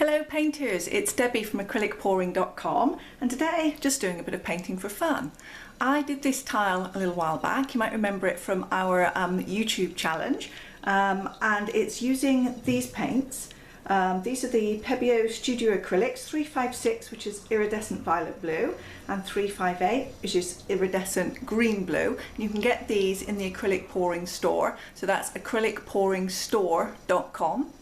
Hello painters, it's Debbie from acrylicpouring.com, and today just doing a bit of painting for fun. I did this tile a little while back. You might remember it from our YouTube challenge, and it's using these paints. These are the Pebeo Studio Acrylics 356, which is iridescent violet blue, and 358, which is iridescent green blue. And you can get these in the Acrylic Pouring store, so that's acrylicpouringstore.com.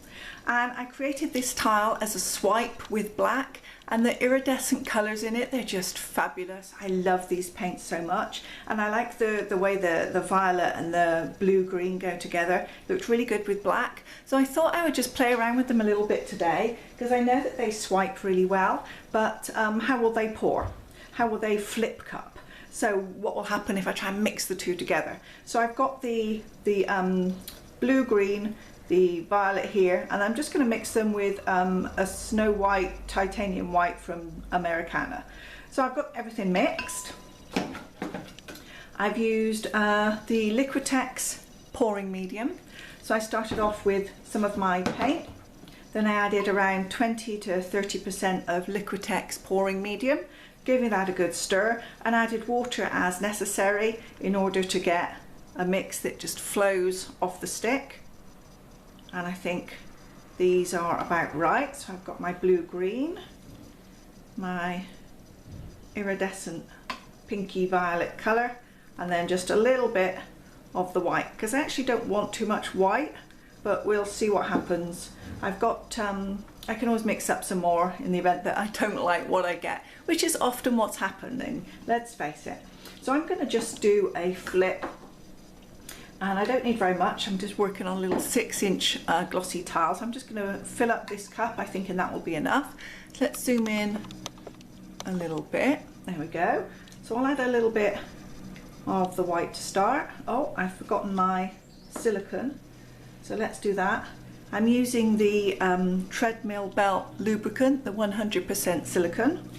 And I created this tile as a swipe with black, and the iridescent colours in it, they're just fabulous. I love these paints so much, and I like the way the violet and the blue-green go together. Looked really good with black, so I thought I would just play around with them a little bit today, because I know that they swipe really well, but how will they pour? How will they flip cup? So what will happen if I try and mix the two together? So I've got the blue-green, the violet here, and I'm just going to mix them with a snow white titanium white from Americana. So I've got everything mixed. I've used the Liquitex pouring medium. So I started off with some of my paint, then I added around 20 to 30% of Liquitex pouring medium, giving that a good stir, and added water as necessary in order to get a mix that just flows off the stick. And I think these are about right. So I've got my blue-green, my iridescent pinky violet colour, and then just a little bit of the white, because I actually don't want too much white, but we'll see what happens. I've got, I can always mix up some more in the event that I don't like what I get, which is often what's happening, let's face it. So I'm going to just do a flip. And I don't need very much. I'm just working on a little 6-inch glossy tile. So I'm just going to fill up this cup, I think, and that will be enough. Let's zoom in a little bit. There we go. So I'll add a little bit of the white to start. Oh, I've forgotten my silicone. So let's do that. I'm using the treadmill belt lubricant, the 100% silicone.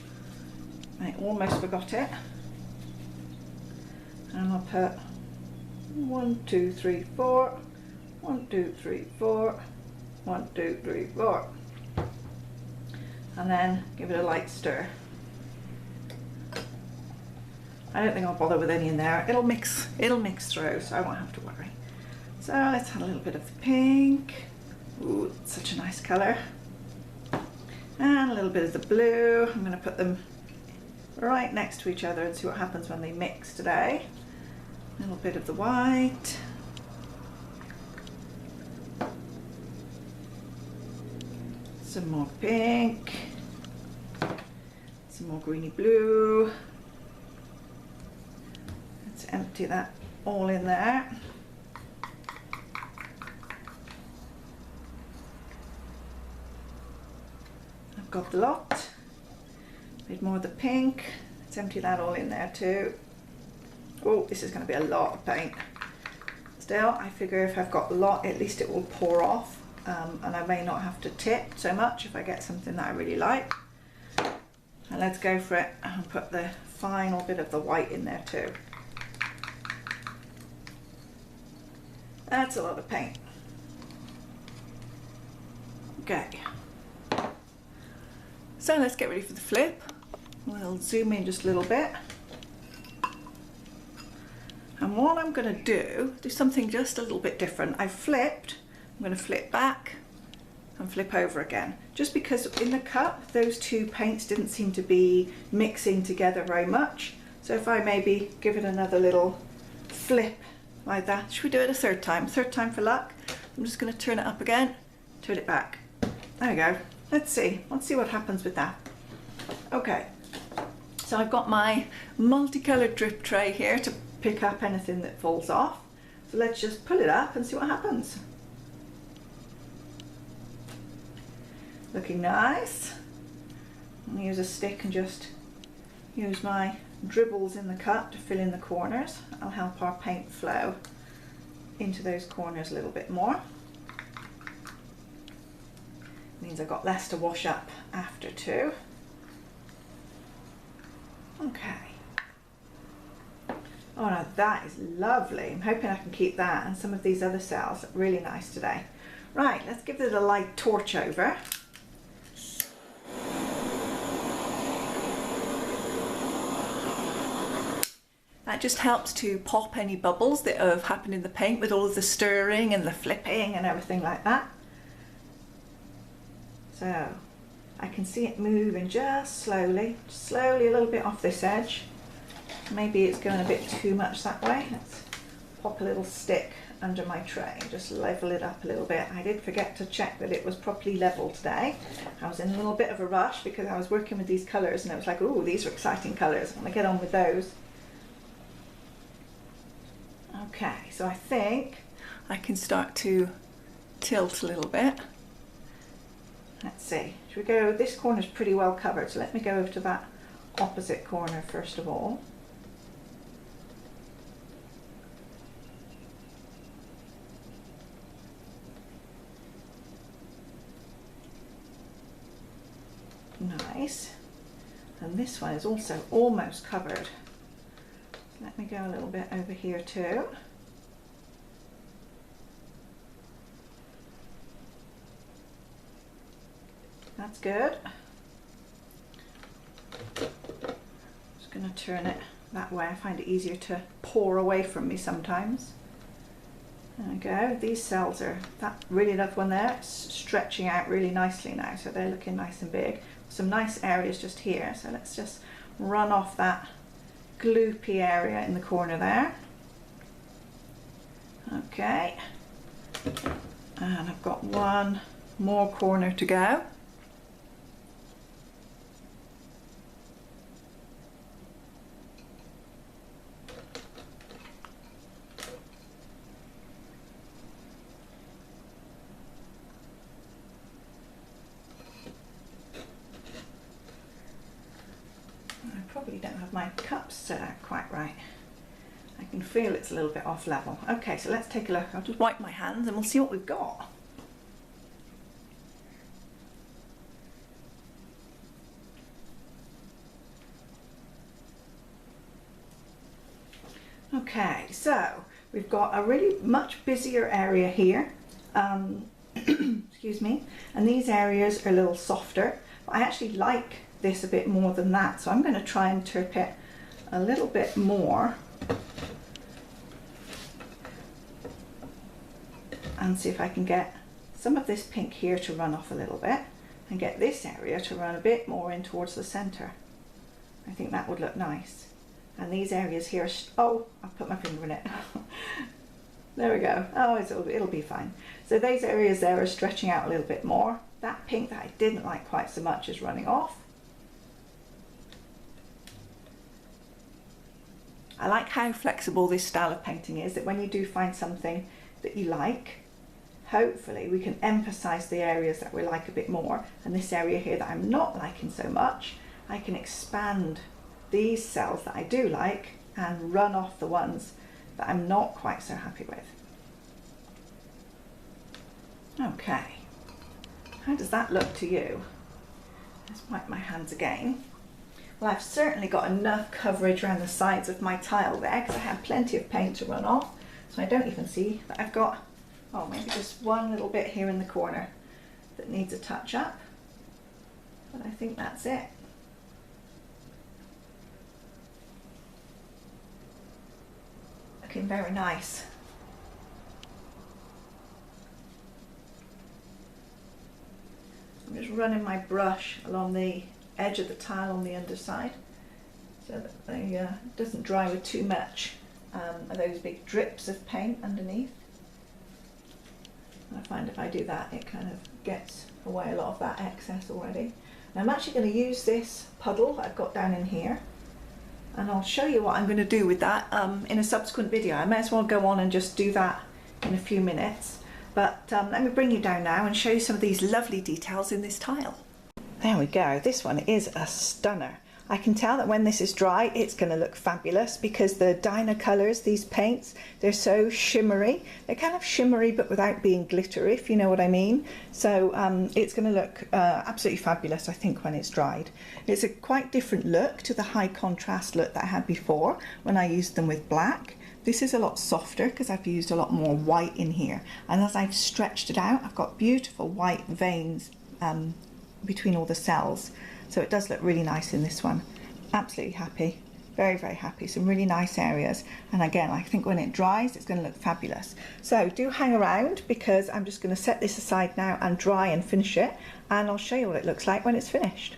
I almost forgot it. And I'll put 1, 2, 3, 4, 1, 2, 3, 4, 1, 2, 3, 4, and then give it a light stir. I don't think I'll bother with any in there. It'll mix through, so I won't have to worry. So let's add a little bit of the pink. Ooh, such a nice colour. And a little bit of the blue. I'm going to put them right next to each other and see what happens when they mix today. A little bit of the white, some more pink, some more greeny blue. Let's empty that all in there. I've got the lot. A bit more of the pink. Let's empty that all in there too. Oh, this is going to be a lot of paint. Still, I figure if I've got a lot, at least it will pour off, and I may not have to tip so much if I get something that I really like. And let's go for it and put the final bit of the white in there too. That's a lot of paint. Okay. So let's get ready for the flip. We'll zoom in just a little bit. And what I'm going to do something just a little bit different. I've flipped, I'm going to flip back and flip over again. Just because in the cup, those two paints didn't seem to be mixing together very much. So if I maybe give it another little flip like that. Should we do it a third time? Third time for luck. I'm just going to turn it up again, turn it back. There we go. Let's see what happens with that. Okay, so I've got my multicolored drip tray here to pick up anything that falls off. So let's just pull it up and see what happens. Looking nice. I'm going to use a stick and just use my dribbles in the cup to fill in the corners. I'll help our paint flow into those corners a little bit more. Means I've got less to wash up after too. Okay. Oh, now that is lovely. I'm hoping I can keep that and some of these other cells really nice today. Right, let's give it a light torch over. That just helps to pop any bubbles that have happened in the paint with all of the stirring and the flipping and everything like that. So I can see it moving just slowly a little bit off this edge. Maybe it's going a bit too much that way. Let's pop a little stick under my tray, just level it up a little bit. I did forget to check that it was properly level today. I was in a little bit of a rush because I was working with these colours and it was like, oh, these are exciting colours. I'm going to get on with those. Okay, so I think I can start to tilt a little bit. Let's see, should we go, this corner's pretty well covered, so let me go over to that opposite corner first of all. Nice. And this one is also almost covered. Let me go a little bit over here too. That's good. Just going to turn it that way. I find it easier to pour away from me sometimes. There we go. These cells are, that really lovely one there, it's stretching out really nicely now, so they're looking nice and big. Some nice areas just here, so let's just run off that gloopy area in the corner there. Okay, and I've got one more corner to go. Probably don't have my cups set out quite right. I can feel it's a little bit off level. Okay, so let's take a look. I'll just wipe my hands and we'll see what we've got. Okay, so we've got a really much busier area here. Excuse me, and these areas are a little softer, but I actually like this a bit more than that, so I'm going to try and turp it a little bit more and see if I can get some of this pink here to run off a little bit and get this area to run a bit more in towards the center. I think that would look nice. And these areas here, oh, I've put my finger in it. There we go. Oh, it'll be fine. So those areas there are stretching out a little bit more. That pink that I didn't like quite so much is running off. I like how flexible this style of painting is, that when you do find something that you like, hopefully we can emphasize the areas that we like a bit more, and this area here that I'm not liking so much, I can expand these cells that I do like and run off the ones that I'm not quite so happy with. Okay, how does that look to you? Let's wipe my hands again. Well, I've certainly got enough coverage around the sides of my tile there because I have plenty of paint to run off, so I don't even see that I've got, oh, maybe just one little bit here in the corner that needs a touch up, but I think that's it. Looking very nice. I'm just running my brush along the edge of the tile on the underside so that it doesn't dry with too much of those big drips of paint underneath. And I find if I do that, it kind of gets away a lot of that excess already. Now I'm actually going to use this puddle that I've got down in here, and I'll show you what I'm going to do with that in a subsequent video. I may as well go on and just do that in a few minutes, but let me bring you down now and show you some of these lovely details in this tile. There we go, this one is a stunner. I can tell that when this is dry it's going to look fabulous because the DYNA colours, these paints, they're so shimmery. They're kind of shimmery but without being glittery, if you know what I mean. So it's going to look absolutely fabulous, I think, when it's dried. It's a quite different look to the high contrast look that I had before when I used them with black. This is a lot softer because I've used a lot more white in here, and as I've stretched it out I've got beautiful white veins between all the cells, so it does look really nice in this one. Absolutely happy Very, very happy. Some really nice areas. And again, I think when it dries, it's going to look fabulous. So do hang around, because I'm just going to set this aside now and dry and finish it. And I'll show you what it looks like when it's finished.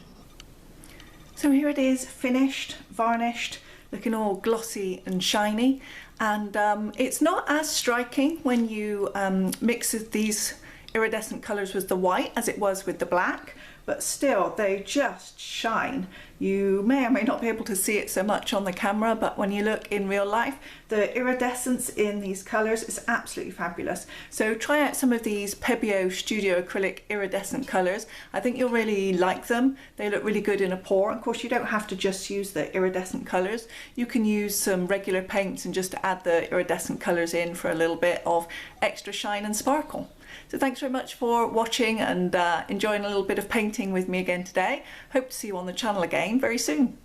So here it is, finished, varnished, looking all glossy and shiny. And it's not as striking when you mix these iridescent colours with the white as it was with the black, but still they just shine. You may or may not be able to see it so much on the camera, but when you look in real life, the iridescence in these colours is absolutely fabulous. So try out some of these Pebeo Studio Acrylic iridescent colours. I think you'll really like them. They look really good in a pour. Of course, you don't have to just use the iridescent colours. You can use some regular paints and just add the iridescent colours in for a little bit of extra shine and sparkle. So thanks very much for watching and enjoying a little bit of painting with me again today. Hope to see you on the channel again very soon.